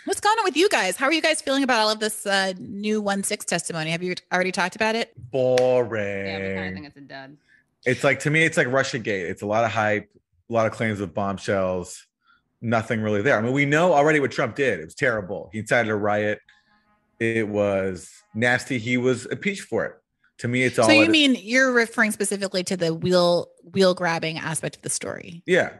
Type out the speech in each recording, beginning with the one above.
What's going on with you guys? How are you guys feeling about all of this new 1/6 testimony? Have you already talked about it? Yeah, we kind of think Boring. it's a dud. It's like, to me, it's like Russiagate. It's a lot of hype, a lot of claims of bombshells, nothing really there. I mean, we know already what Trump did. It was terrible. He incited a riot. It was nasty. He was impeached for it. To me, it's So all you at it. mean you're referring specifically to the wheel grabbing aspect of the story? Yeah.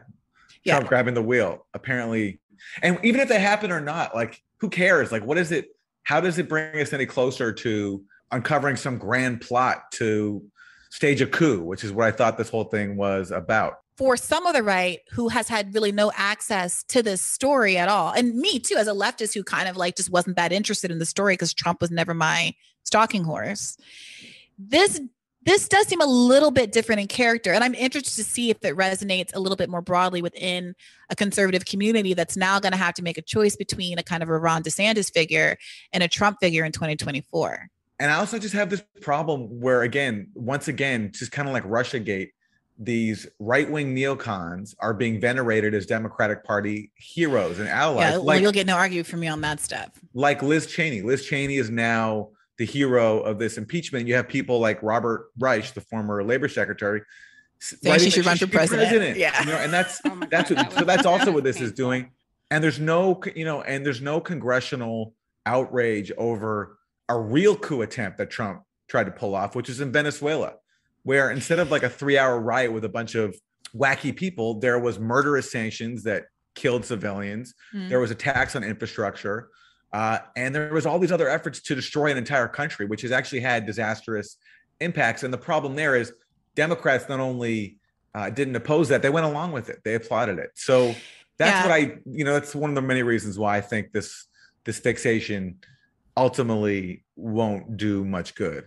Yeah. Trump grabbing the wheel, apparently. And even if they happen or not, like, who cares? Like, what is it? How does it bring us any closer to uncovering some grand plot to stage a coup, which is what I thought this whole thing was about? For some of the right who has had really no access to this story at all. And me too, as a leftist who kind of like just wasn't that interested in the story because Trump was never my stalking horse. This this does seem a little bit different in character. And I'm interested to see if it resonates a little bit more broadly within a conservative community that's now going to have to make a choice between a kind of a Ron DeSantis figure and a Trump figure in 2024. And I also just have this problem where, again, once again, just kind of like Russiagate, these right-wing neocons are being venerated as Democratic Party heroes and Yeah, allies, well, you'll get no argument from me on that stuff. like Liz Cheney. Liz Cheney is now the hero of this impeachment. You have people like Robert Reich, the former labor secretary, Saying writing she that should she run for should be president. Yeah. and that's Oh my that's God, what, that so was that's also that what was this is painful. doing. And there's no, and there's no congressional outrage over a real coup attempt that Trump tried to pull off, which is in Venezuela, where instead of like a 3 hour riot with a bunch of wacky people, there was murderous sanctions that killed civilians. There was attacks on infrastructure. And there was all these other efforts to destroy an entire country, which has actually had disastrous impacts. And the problem there is Democrats not only didn't oppose that, they went along with it. They applauded it. So that's Yeah. what that's one of the many reasons why I think this fixation ultimately won't do much good.